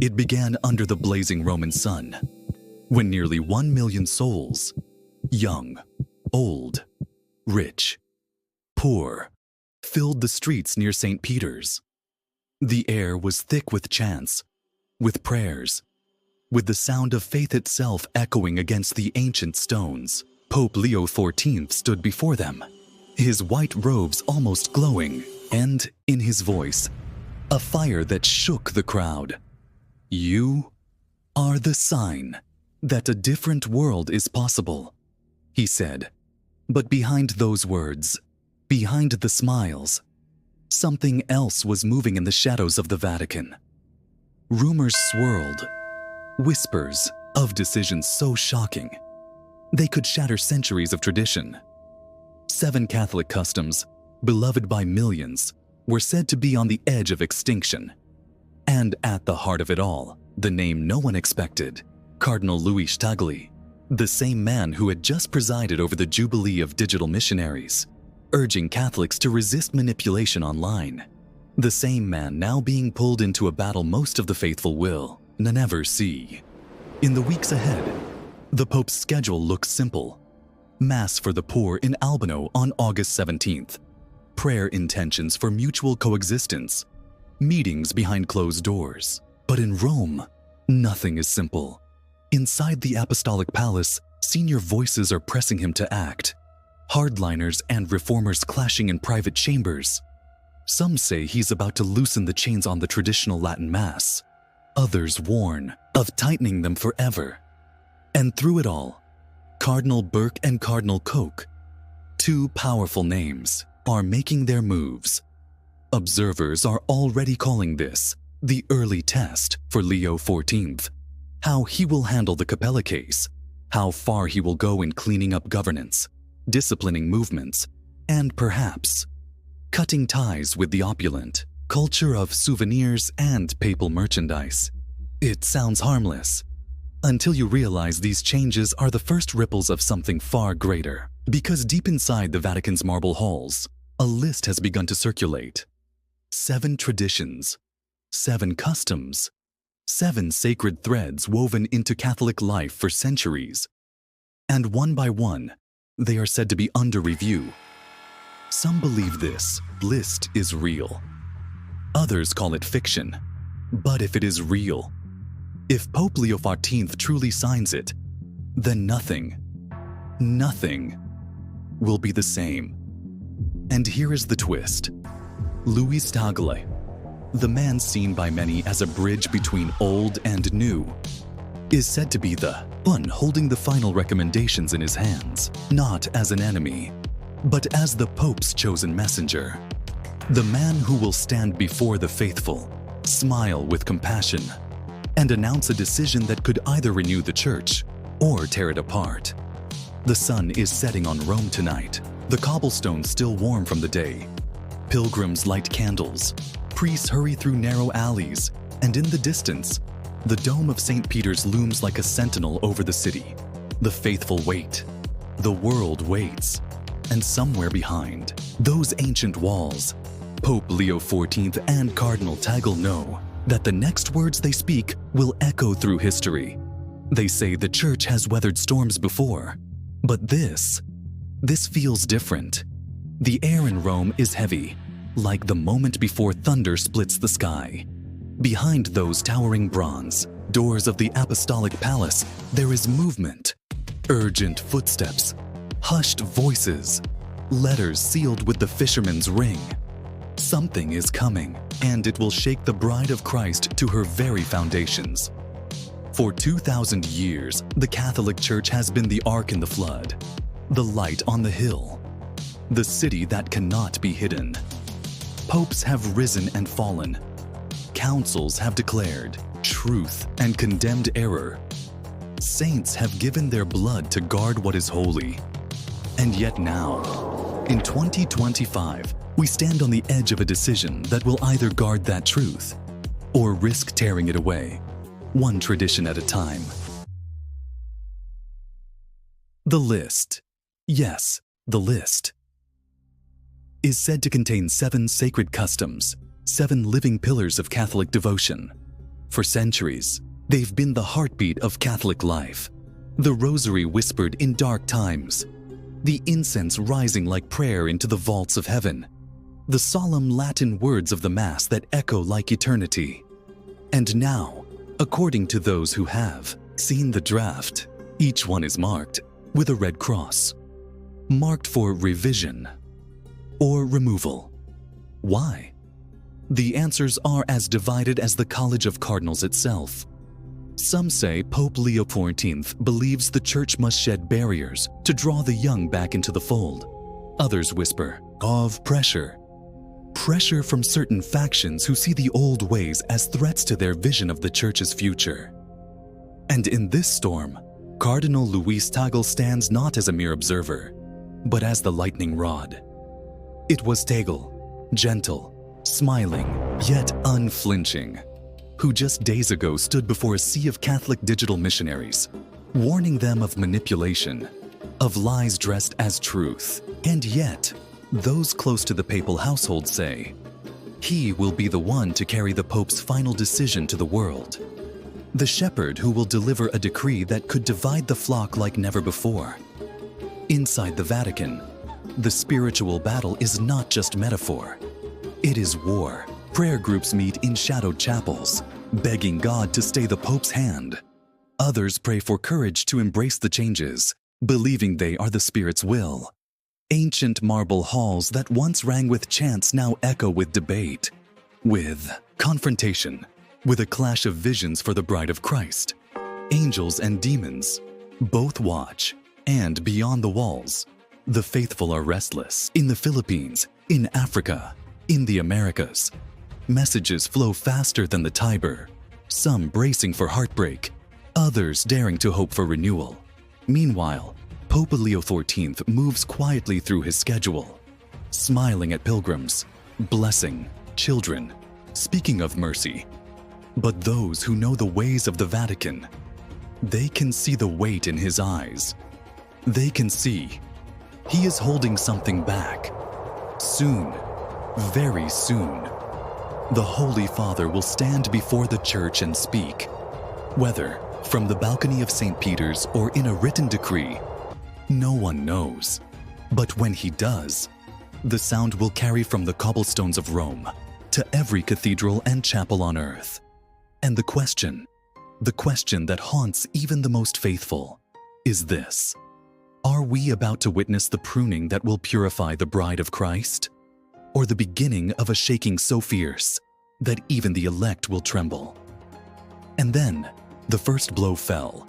It began under the blazing Roman sun, when nearly 1 million souls, young, old, rich, poor, filled the streets near St. Peter's. The air was thick with chants, with prayers, with the sound of faith itself echoing against the ancient stones. Pope Leo XIV stood before them, his white robes almost glowing, and, in his voice, a fire that shook the crowd. "You are the sign that a different world is possible," he said. But behind those words, behind the smiles, something else was moving in the shadows of the Vatican. Rumors swirled, whispers of decisions so shocking they could shatter centuries of tradition. 7 Catholic customs, beloved by millions, were said to be on the edge of extinction. And at the heart of it all, the name no one expected, Cardinal Luis Tagle, the same man who had just presided over the Jubilee of Digital Missionaries, urging Catholics to resist manipulation online. The same man now being pulled into a battle most of the faithful will never see. In the weeks ahead, the Pope's schedule looks simple. Mass for the poor in Albano on August 17th. Prayer intentions for mutual coexistence. Meetings behind closed doors. But in Rome, nothing is simple. Inside the Apostolic Palace, senior voices are pressing him to act. Hardliners and reformers clashing in private chambers. Some say he's about to loosen the chains on the traditional Latin Mass. Others warn of tightening them forever. And through it all, Cardinal Burke and Cardinal Koch, 2 powerful names, are making their moves. Observers are already calling this the early test for Leo XIV. How he will handle the Capella case, how far he will go in cleaning up governance, disciplining movements, and perhaps cutting ties with the opulent culture of souvenirs and papal merchandise. It sounds harmless, until you realize these changes are the first ripples of something far greater. Because deep inside the Vatican's marble halls, a list has begun to circulate. 7 traditions, 7 customs, 7 sacred threads woven into Catholic life for centuries. And one by one, they are said to be under review. Some believe this list is real. Others call it fiction. But if it is real, if Pope Leo XIV truly signs it, then nothing will be the same. And here is the twist. Luis Tagle, the man seen by many as a bridge between old and new, is said to be the one holding the final recommendations in his hands, not as an enemy, but as the Pope's chosen messenger. The man who will stand before the faithful, smile with compassion, and announce a decision that could either renew the Church or tear it apart. The sun is setting on Rome tonight, the cobblestones still warm from the day. Pilgrims light candles, priests hurry through narrow alleys, and in the distance, the dome of St. Peter's looms like a sentinel over the city. The faithful wait, the world waits, and somewhere behind those ancient walls, Pope Leo XIV and Cardinal Tagle know that the next words they speak will echo through history. They say the Church has weathered storms before, but this feels different. The air in Rome is heavy, like the moment before thunder splits the sky. Behind those towering bronze doors of the Apostolic Palace, there is movement, urgent footsteps, hushed voices, letters sealed with the fisherman's ring. Something is coming, and it will shake the bride of Christ to her very foundations. For 2,000 years, the Catholic Church has been the ark in the flood, the light on the hill, the city that cannot be hidden. Popes have risen and fallen. Councils have declared truth and condemned error. Saints have given their blood to guard what is holy. And yet now, in 2025, we stand on the edge of a decision that will either guard that truth or risk tearing it away, one tradition at a time. The list, yes, the list, is said to contain 7 sacred customs, 7 living pillars of Catholic devotion, For centuries, they've been the heartbeat of Catholic life. The rosary whispered in dark times, the incense rising like prayer into the vaults of heaven, the solemn Latin words of the Mass that echo like eternity. And now, according to those who have seen the draft, each one is marked with a red cross, marked for revision or removal. Why? The answers are as divided as the College of Cardinals itself. Some say Pope Leo XIV believes the Church must shed barriers to draw the young back into the fold. Others whisper of pressure. Pressure from certain factions who see the old ways as threats to their vision of the Church's future. And in this storm, Cardinal Luis Tagle stands not as a mere observer, but as the lightning rod. It was Tagle, gentle, smiling, yet unflinching, who just days ago stood before a sea of Catholic digital missionaries, warning them of manipulation, of lies dressed as truth. And yet, those close to the papal household say, he will be the one to carry the Pope's final decision to the world. The shepherd who will deliver a decree that could divide the flock like never before. Inside the Vatican, the spiritual battle is not just metaphor. It is war. Prayer groups meet in shadowed chapels, begging God to stay the Pope's hand. Others pray for courage to embrace the changes, believing they are the Spirit's will. Ancient marble halls that once rang with chants now echo with debate, with confrontation, with a clash of visions for the bride of Christ. Angels and demons both watch, and beyond the walls, the faithful are restless. In the Philippines, in Africa, in the Americas, messages flow faster than the Tiber, some bracing for heartbreak, others daring to hope for renewal. Meanwhile, Pope Leo XIV moves quietly through his schedule, smiling at pilgrims, blessing children, speaking of mercy. But those who know the ways of the Vatican, they can see the weight in his eyes. They can see he is holding something back. Soon, very soon, the Holy Father will stand before the Church and speak, whether from the balcony of St. Peter's or in a written decree, no one knows. But when he does, the sound will carry from the cobblestones of Rome to every cathedral and chapel on earth. And the question that haunts even the most faithful, is this: are we about to witness the pruning that will purify the bride of Christ? Or the beginning of a shaking so fierce that even the elect will tremble? And then, the first blow fell.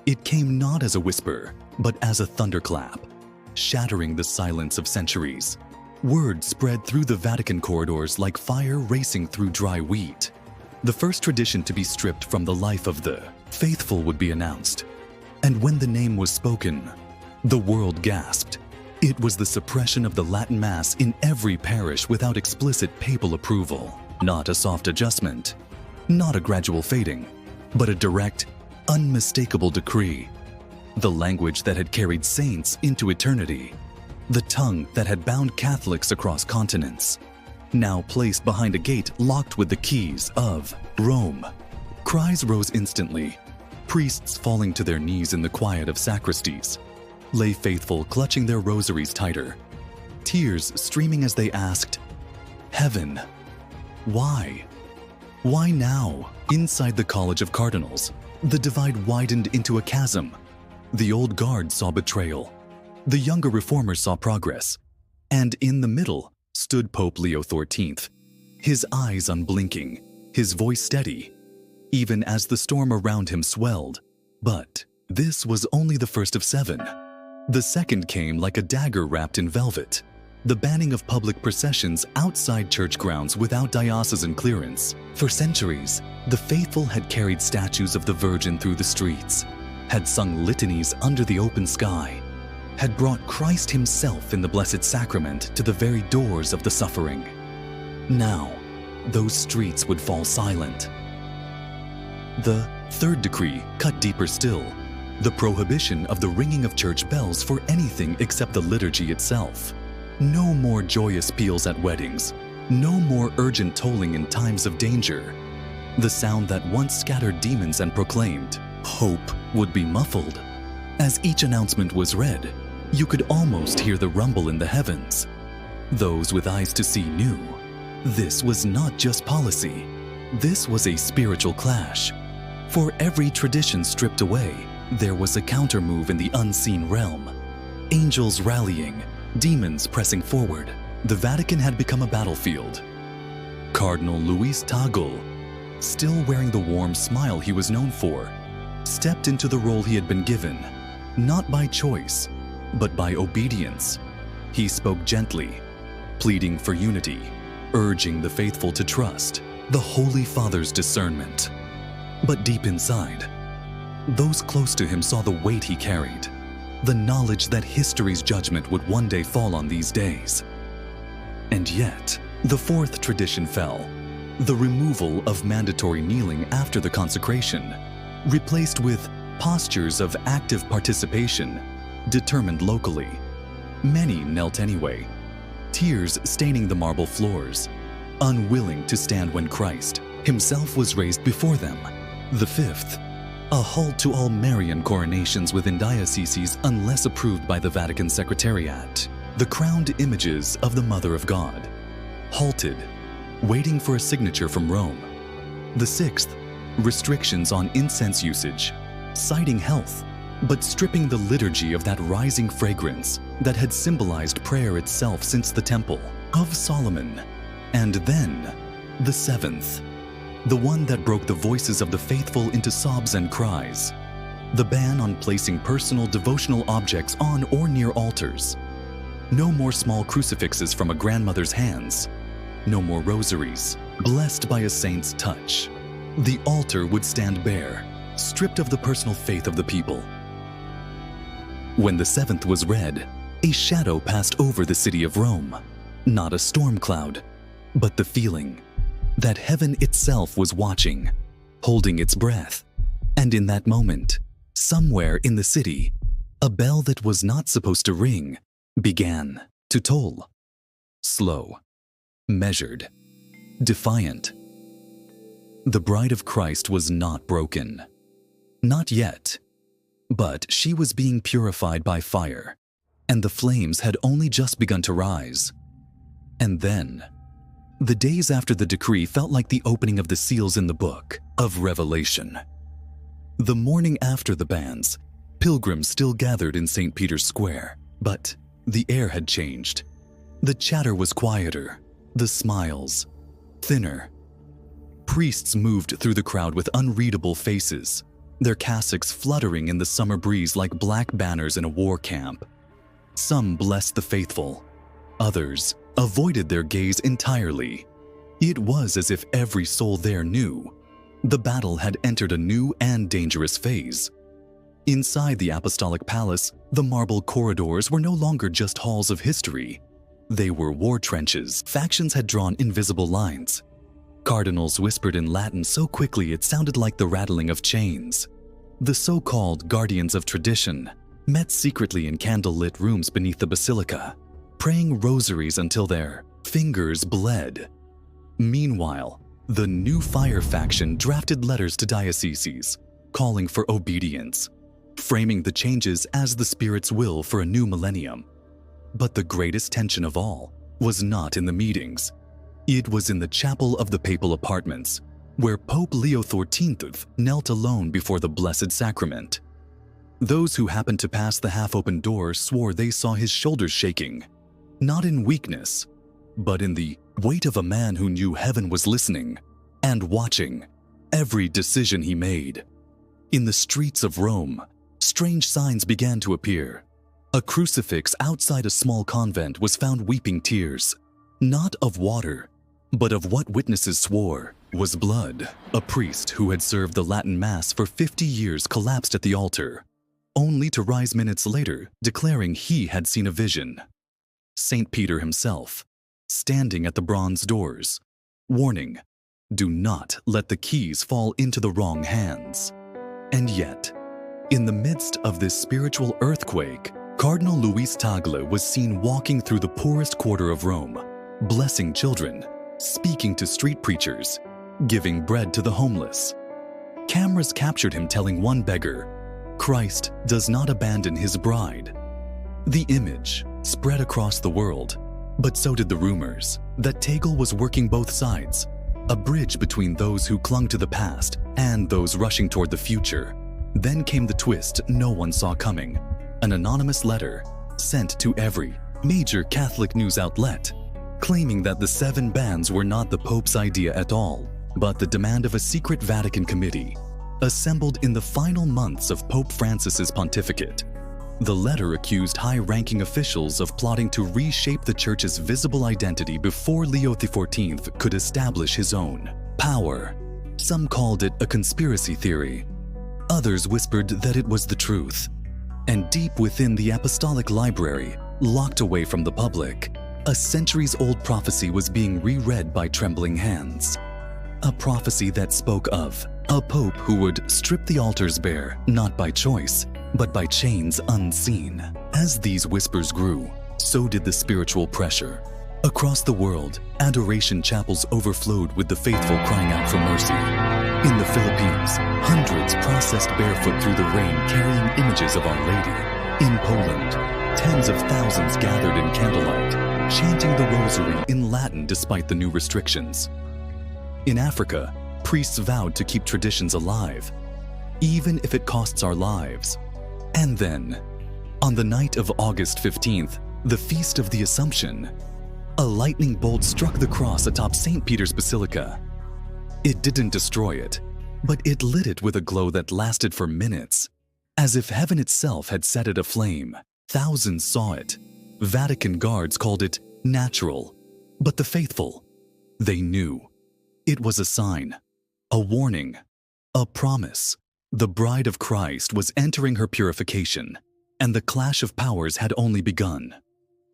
It came not as a whisper, but as a thunderclap, shattering the silence of centuries. Word spread through the Vatican corridors like fire racing through dry wheat. The first tradition to be stripped from the life of the faithful would be announced. And when the name was spoken, the world gasped. It was the suppression of the Latin Mass in every parish without explicit papal approval. Not a soft adjustment, not a gradual fading, but a direct, unmistakable decree. The language that had carried saints into eternity, the tongue that had bound Catholics across continents, now placed behind a gate locked with the keys of Rome. Cries rose instantly, priests falling to their knees in the quiet of sacristies, lay faithful clutching their rosaries tighter, tears streaming as they asked, "Heaven, why? Why now?" Inside the College of Cardinals, the divide widened into a chasm. The old guard saw betrayal, the younger reformers saw progress, and in the middle stood Pope Leo XIV, his eyes unblinking, his voice steady, even as the storm around him swelled. But this was only the first of 7. The second came like a dagger wrapped in velvet, the banning of public processions outside church grounds without diocesan clearance. For centuries, the faithful had carried statues of the Virgin through the streets, had sung litanies under the open sky, had brought Christ himself in the Blessed Sacrament to the very doors of the suffering. Now, those streets would fall silent. The third decree cut deeper still, the prohibition of the ringing of church bells for anything except the liturgy itself. No more joyous peals at weddings, no more urgent tolling in times of danger. the sound that once scattered demons and proclaimed hope would be muffled. As each announcement was read, you could almost hear the rumble in the heavens. Those with eyes to see knew this was not just policy. This was a spiritual clash. For every tradition stripped away, there was a countermove in the unseen realm. Angels rallying, demons pressing forward. The Vatican had become a battlefield. Cardinal Luis Tagle, still wearing the warm smile he was known for, stepped into the role he had been given, not by choice, but by obedience. He spoke gently, pleading for unity, urging the faithful to trust the Holy Father's discernment. But deep inside, those close to him saw the weight he carried, the knowledge that history's judgment would one day fall on these days. And yet, the fourth tradition fell, the removal of mandatory kneeling after the consecration, replaced with postures of active participation, determined locally. Many knelt anyway, tears staining the marble floors, unwilling to stand when Christ himself was raised before them. The fifth, a halt to all Marian coronations within dioceses unless approved by the Vatican Secretariat. The crowned images of the Mother of God halted, waiting for a signature from Rome. The sixth, restrictions on incense usage, citing health, but stripping the liturgy of that rising fragrance that had symbolized prayer itself since the Temple of Solomon. And then, the seventh, the one that broke the voices of the faithful into sobs and cries, the ban on placing personal devotional objects on or near altars. No more small crucifixes from a grandmother's hands. No more rosaries, blessed by a saint's touch. The altar would stand bare, stripped of the personal faith of the people. When the seventh was read, a shadow passed over the city of Rome. Not a storm cloud, but the feeling that heaven itself was watching, holding its breath. And in that moment, somewhere in the city, a bell that was not supposed to ring began to toll. Slow, measured, defiant. The bride of Christ was not broken. Not yet. But she was being purified by fire, and the flames had only just begun to rise. And then, the days after the decree felt like the opening of the seals in the book of Revelation. The morning after the bans, pilgrims still gathered in St. Peter's Square, but the air had changed. The chatter was quieter, the smiles thinner. Priests moved through the crowd with unreadable faces, their cassocks fluttering in the summer breeze like black banners in a war camp. Some blessed the faithful, others avoided their gaze entirely. It was as if every soul there knew the battle had entered a new and dangerous phase. Inside the Apostolic Palace, the marble corridors were no longer just halls of history. They were war trenches. Factions had drawn invisible lines. Cardinals whispered in Latin so quickly it sounded like the rattling of chains. The so-called guardians of tradition met secretly in candle-lit rooms beneath the Basilica, praying rosaries until their fingers bled. Meanwhile, the new fire faction drafted letters to dioceses, calling for obedience, framing the changes as the Spirit's will for a new millennium. But the greatest tension of all was not in the meetings. It was in the chapel of the papal apartments, where Pope Leo XIV knelt alone before the Blessed Sacrament. Those who happened to pass the half-open door swore they saw his shoulders shaking, not in weakness, but in the weight of a man who knew heaven was listening and watching every decision he made. In the streets of Rome, strange signs began to appear. A crucifix outside a small convent was found weeping tears, not of water, but of what witnesses swore was blood. A priest who had served the Latin Mass for 50 years collapsed at the altar, only to rise minutes later declaring he had seen a vision. St. Peter himself, standing at the bronze doors, warning, "Do not let the keys fall into the wrong hands." And yet, in the midst of this spiritual earthquake, Cardinal Luis Tagle was seen walking through the poorest quarter of Rome, blessing children, speaking to street preachers, giving bread to the homeless. Cameras captured him telling one beggar, "Christ does not abandon his bride." The image spread across the world, but so did the rumors that Tagle was working both sides, a bridge between those who clung to the past and those rushing toward the future. Then came the twist no one saw coming, an anonymous letter sent to every major Catholic news outlet, claiming that the 7 bans were not the Pope's idea at all, but the demand of a secret Vatican committee, assembled in the final months of Pope Francis's pontificate. The letter accused high-ranking officials of plotting to reshape the Church's visible identity before Leo XIV could establish his own power. Some called it a conspiracy theory. Others whispered that it was the truth. And deep within the Apostolic Library, locked away from the public, a centuries-old prophecy was being reread by trembling hands. A prophecy that spoke of a pope who would strip the altars bare, not by choice, but by chains unseen. As these whispers grew, so did the spiritual pressure. Across the world, adoration chapels overflowed with the faithful crying out for mercy. In the Philippines, hundreds processed barefoot through the rain carrying images of Our Lady. In Poland, tens of thousands gathered in candlelight, chanting the rosary in Latin despite the new restrictions. In Africa, priests vowed to keep traditions alive, even if it costs our lives. And then, on the night of August 15th, the Feast of the Assumption, a lightning bolt struck the cross atop St. Peter's Basilica. It didn't destroy it, but it lit it with a glow that lasted for minutes, as if heaven itself had set it aflame. Thousands saw it. Vatican guards called it natural, but the faithful, they knew. It was a sign, a warning, a promise. The bride of Christ was entering her purification, and the clash of powers had only begun.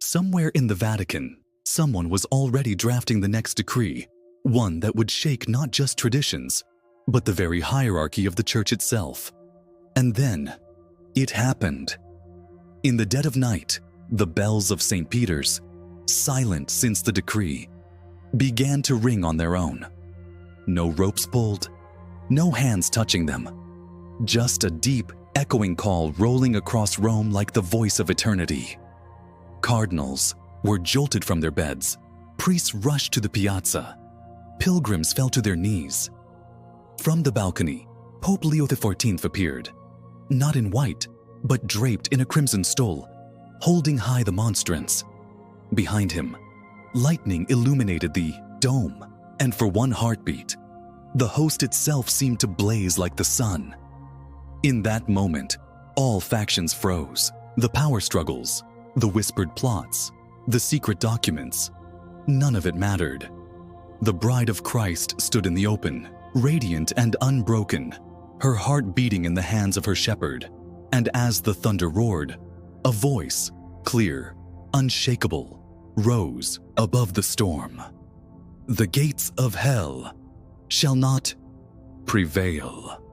Somewhere in the Vatican, someone was already drafting the next decree, one that would shake not just traditions, but the very hierarchy of the Church itself. And then, it happened. In the dead of night, the bells of St. Peter's, silent since the decree, began to ring on their own. No ropes pulled, no hands touching them. Just a deep, echoing call rolling across Rome like the voice of eternity. Cardinals were jolted from their beds. Priests rushed to the piazza. Pilgrims fell to their knees. From the balcony, Pope Leo XIV appeared, not in white, but draped in a crimson stole, holding high the monstrance. Behind him, lightning illuminated the dome, and for one heartbeat, the host itself seemed to blaze like the sun. In that moment, all factions froze. The power struggles, the whispered plots, the secret documents. None of it mattered. The bride of Christ stood in the open, radiant and unbroken, her heart beating in the hands of her shepherd. And as the thunder roared, a voice, clear, unshakable, rose above the storm. The gates of hell shall not prevail.